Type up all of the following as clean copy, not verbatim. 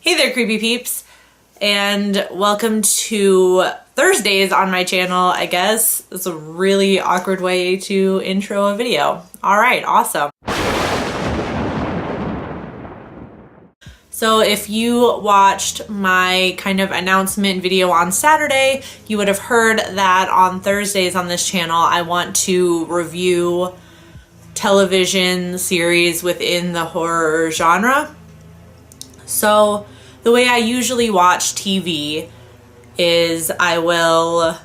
Hey there, creepy peeps, and welcome to Thursdays on my channel, I guess. It's a really awkward way to intro a video. All right, awesome. So if you watched my kind of announcement video on Saturday, you would have heard that on Thursdays on this channel, I want to review television series within the horror genre. So the way I usually watch TV is I will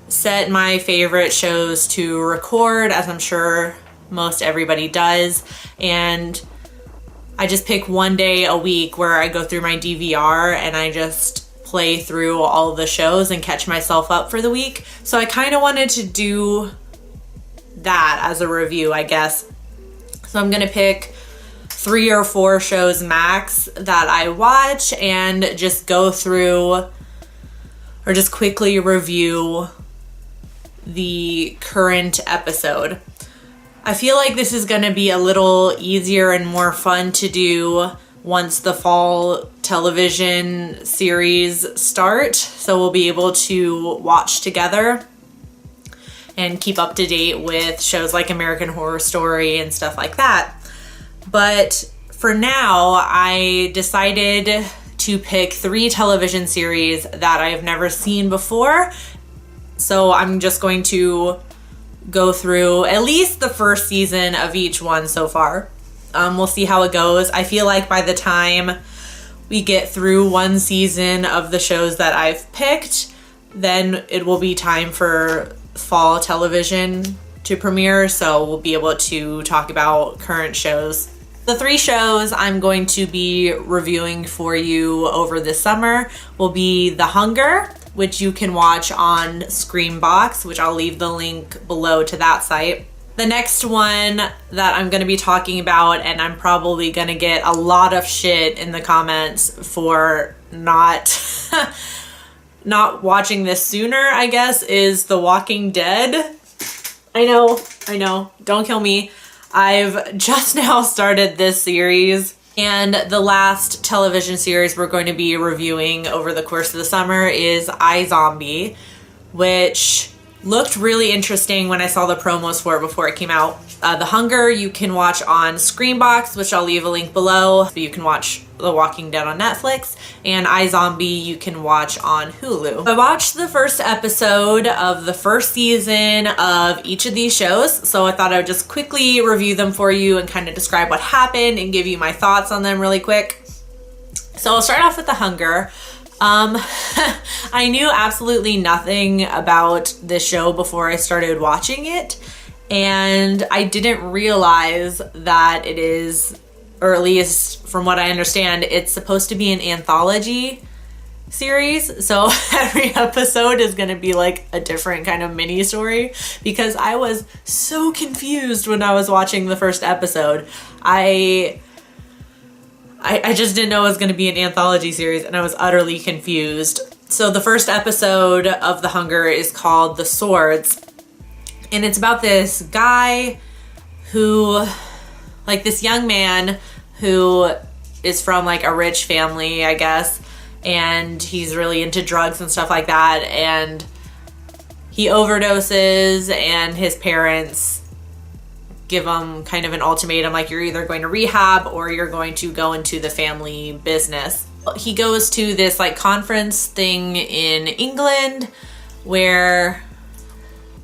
set my favorite shows to record, as I'm sure most everybody does, and I just pick one day a week where I go through my DVR and I just play through all the shows and catch myself up for the week. So I kind of wanted to do that as a review, I guess. So I'm gonna pick 3 or 4 shows max that I watch and just go through or just quickly review the current episode. I feel like this is going to be a little easier and more fun to do once the fall television series start. So we'll be able to watch together and keep up to date with shows like American Horror Story and stuff like that. But for now, I decided to pick 3 television series that I have never seen before. So I'm just going to go through at least the first season of each one so far. We'll see how it goes. I feel like by the time we get through one season of the shows that I've picked, then it will be time for fall television to premiere. So we'll be able to talk about current shows. The 3 shows I'm going to be reviewing for you over the summer will be The Hunger, which you can watch on Screambox, which I'll leave the link below to that site. The next one that I'm going to be talking about, and I'm probably going to get a lot of shit in the comments for not watching this sooner, I guess, is The Walking Dead. I know, don't kill me. I've just now started this series, and the last television series we're going to be reviewing over the course of the summer is iZOMBIE, which looked really interesting when I saw the promos for it before it came out. The Hunger you can watch on Screambox, which I'll leave a link below. You can watch The Walking Dead on Netflix, and iZOMBIE you can watch on Hulu. I watched the first episode of the first season of each of these shows, so I thought I would just quickly review them for you and kind of describe what happened and give you my thoughts on them really quick. So I'll start off with The Hunger. I knew absolutely nothing about this show before I started watching it, and I didn't realize that it is, or at least from what I understand, it's supposed to be an anthology series. So every episode is going to be like a different kind of mini story, because I was so confused when I was watching the first episode. I just didn't know it was going to be an anthology series, and I was utterly confused. So the first episode of The Hunger is called The Swords, and it's about this guy who, like this young man who is from like a rich family, I guess, and he's really into drugs and stuff like that, and he overdoses, and his parents give him kind of an ultimatum, like you're either going to rehab or you're going to go into the family business. He goes to this like conference thing in England where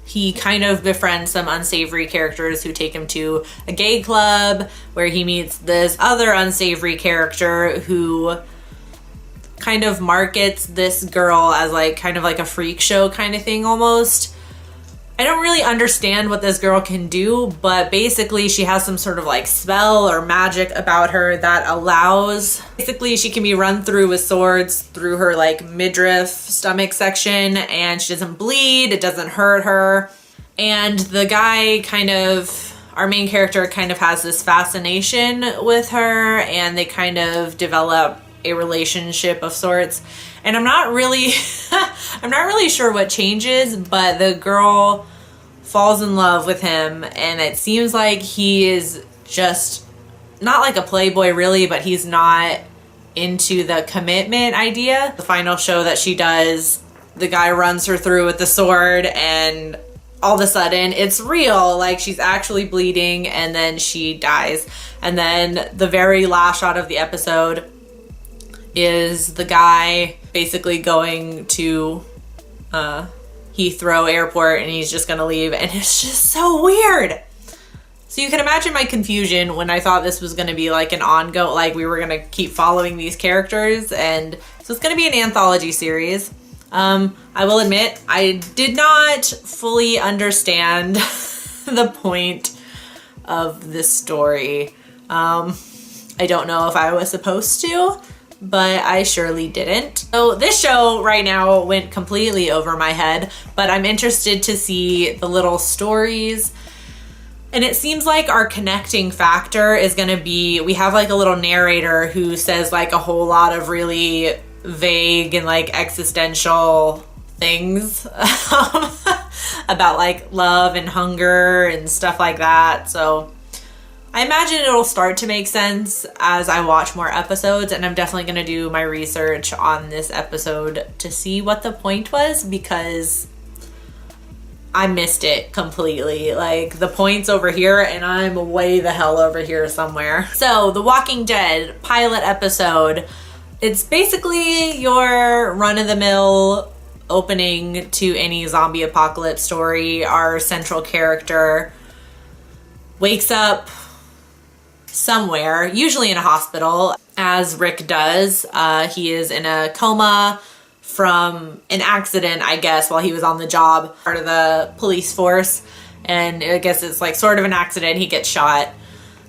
he kind of befriends some unsavory characters who take him to a gay club where he meets this other unsavory character who kind of markets this girl as like kind of like a freak show kind of thing almost. I don't really understand what this girl can do, but basically she has some sort of like spell or magic about her that allows, basically she can be run through with swords through her like midriff stomach section, and she doesn't bleed, it doesn't hurt her. And the guy kind of, our main character kind of has this fascination with her, and they kind of develop a relationship of sorts. And I'm not really sure what changes, but the girl falls in love with him, and it seems like he is just not like a playboy really, but he's not into the commitment idea. The final show that she does, the guy runs her through with the sword and all of a sudden it's real, like she's actually bleeding, and then she dies. And then the very last shot of the episode is the guy basically going to Heathrow Airport, and he's just gonna leave, and it's just so weird. So you can imagine my confusion when I thought this was gonna be like an ongoing, like we were gonna keep following these characters, and so it's gonna be an anthology series. I will admit, I did not fully understand the point of this story. I don't know if I was supposed to, but I surely didn't. So this show right now went completely over my head, but I'm interested to see the little stories. And it seems like our connecting factor is gonna be, we have like a little narrator who says like a whole lot of really vague and like existential things about like love and hunger and stuff like that. So I imagine it'll start to make sense as I watch more episodes, and I'm definitely going to do my research on this episode to see what the point was, because I missed it completely. Like the point's over here and I'm way the hell over here somewhere. So The Walking Dead pilot episode, it's basically your run-of-the-mill opening to any zombie apocalypse story. Our central character wakes up somewhere, usually in a hospital, as Rick does. He is in a coma from an accident, I guess, while he was on the job, part of the police force. And I guess it's like sort of an accident. He gets shot.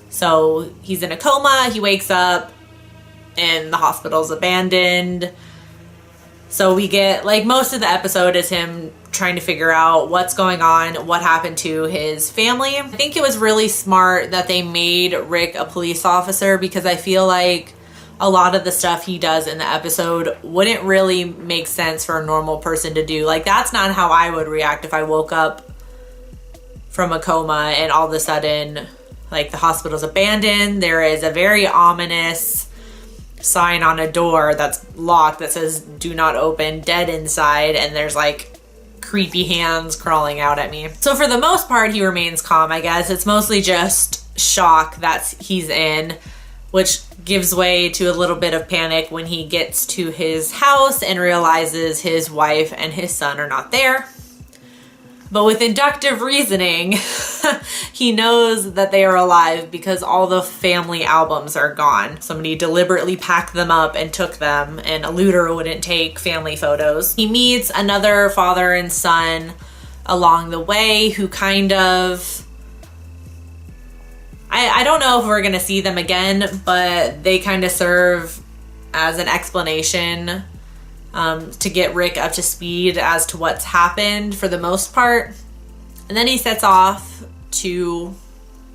So he's in a coma, he wakes up, and the hospital's abandoned. So we get, like, most of the episode is him trying to figure out what's going on, what happened to his family. I think it was really smart that they made Rick a police officer, because I feel like a lot of the stuff he does in the episode wouldn't really make sense for a normal person to do. Like, that's not how I would react if I woke up from a coma and all of a sudden, like, the hospital's abandoned. There is a very ominous sign on a door that's locked that says "do not open," dead inside, and there's like creepy hands crawling out at me. So for the most part, he remains calm, I guess. It's mostly just shock that he's in, which gives way to a little bit of panic when he gets to his house and realizes his wife and his son are not there. But with inductive reasoning, he knows that they are alive because all the family albums are gone. Somebody deliberately packed them up and took them, and a looter wouldn't take family photos. He meets another father and son along the way who kind of... I don't know if we're gonna see them again, but they kind of serve as an explanation to get Rick up to speed as to what's happened for the most part. And then he sets off to,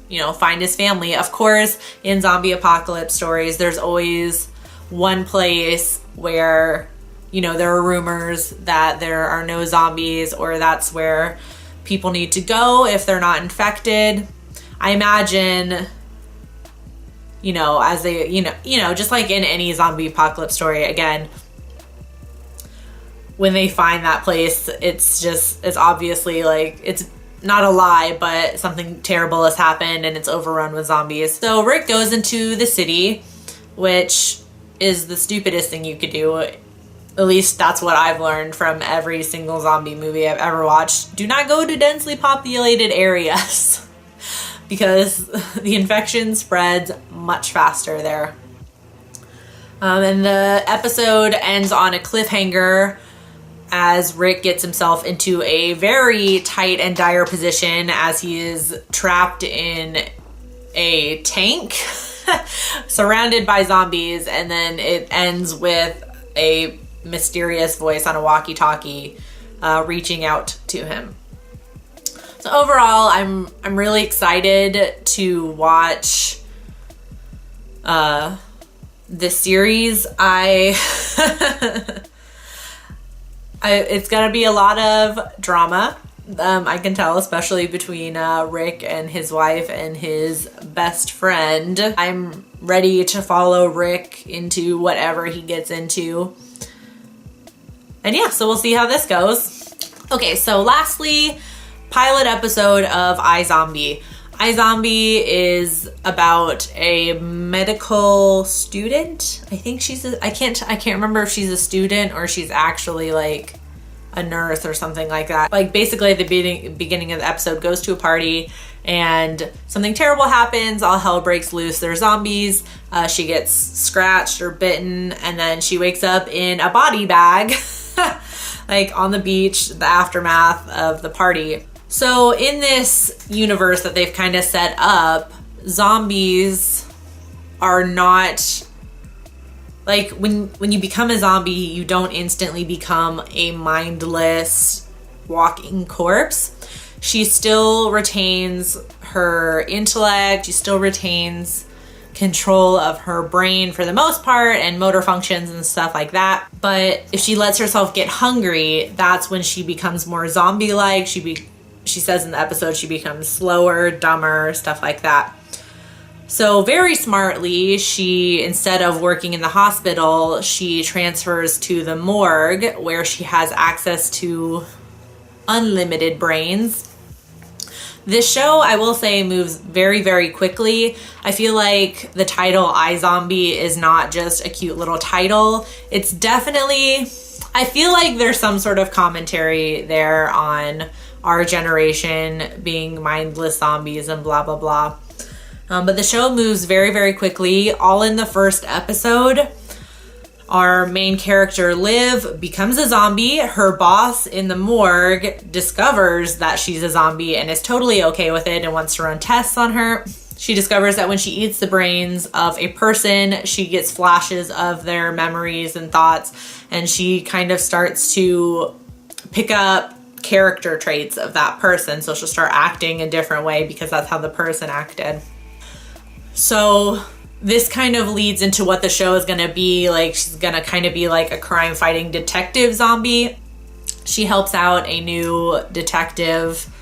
you know, find his family. Of course, in zombie apocalypse stories, there's always one place where, you know, there are rumors that there are no zombies, or that's where people need to go if they're not infected. I imagine, you know, as they, you know, just like in any zombie apocalypse story, again, when they find that place, it's obviously like, it's not a lie, but something terrible has happened and it's overrun with zombies. So Rick goes into the city, which is the stupidest thing you could do. At least that's what I've learned from every single zombie movie I've ever watched. Do not go to densely populated areas because the infection spreads much faster there. And the episode ends on a cliffhanger as Rick gets himself into a very tight and dire position as he is trapped in a tank surrounded by zombies, and then it ends with a mysterious voice on a walkie-talkie reaching out to him. So overall, I'm really excited to watch this series. It's gonna be a lot of drama. I can tell, especially between Rick and his wife and his best friend. I'm ready to follow Rick into whatever he gets into. And yeah, so we'll see how this goes. Okay, so lastly, pilot episode of iZombie. iZombie is about a medical student. I think I can't remember if she's a student or she's actually like a nurse or something like that. Like basically at the beginning of the episode goes to a party and something terrible happens, all hell breaks loose, there's zombies, she gets scratched or bitten, and then she wakes up in a body bag like on the beach, the aftermath of the party. So in this universe that they've kind of set up, zombies are not like when you become a zombie, you don't instantly become a mindless walking corpse. She still retains her intellect, she still retains control of her brain for the most part and motor functions and stuff like that. But if she lets herself get hungry, that's when she becomes more zombie-like. She says in the episode she becomes slower, dumber, stuff like that. So very smartly, she, instead of working in the hospital, she transfers to the morgue where she has access to unlimited brains. This show, I will say, moves very, very quickly. I feel like the title iZombie is not just a cute little title. It's definitely, I feel like there's some sort of commentary there on our generation being mindless zombies and blah, blah, blah. But the show moves very, very quickly. All in the first episode, our main character, Liv, becomes a zombie. Her boss in the morgue discovers that she's a zombie and is totally okay with it and wants to run tests on her. She discovers that when she eats the brains of a person, she gets flashes of their memories and thoughts, and she kind of starts to pick up character traits of that person. So she'll start acting a different way because that's how the person acted. So this kind of leads into what the show is going to be like. She's going to kind of be like a crime fighting detective zombie. She helps out a new detective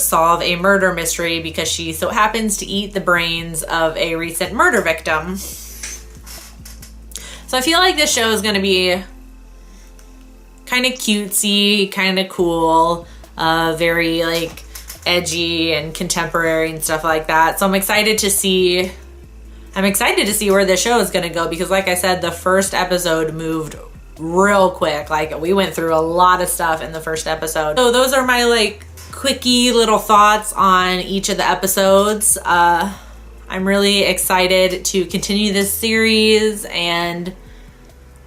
solve a murder mystery because she so happens to eat the brains of a recent murder victim. So I feel like this show is going to be kind of cutesy, kind of cool, very like edgy and contemporary and stuff like that. So I'm excited to see where the show is going to go because like I said, the first episode moved real quick. Like we went through a lot of stuff in the first episode. So those are my like quickie little thoughts on each of the episodes. I'm really excited to continue this series and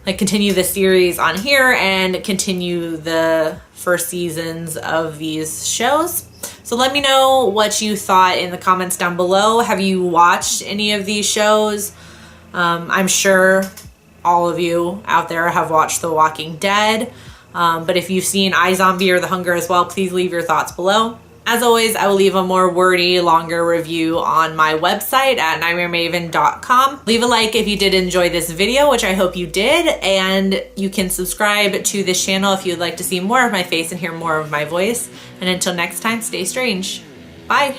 like continue the series on here and continue the first seasons of these shows. So let me know what you thought in the comments down below. Have you watched any of these shows? I'm sure all of you out there have watched The Walking Dead. But if you've seen iZombie or The Hunger as well, please leave your thoughts below. As always, I will leave a more wordy, longer review on my website at NightmareMaven.com. Leave a like if you did enjoy this video, which I hope you did, and you can subscribe to this channel if you'd like to see more of my face and hear more of my voice. And until next time, stay strange. Bye.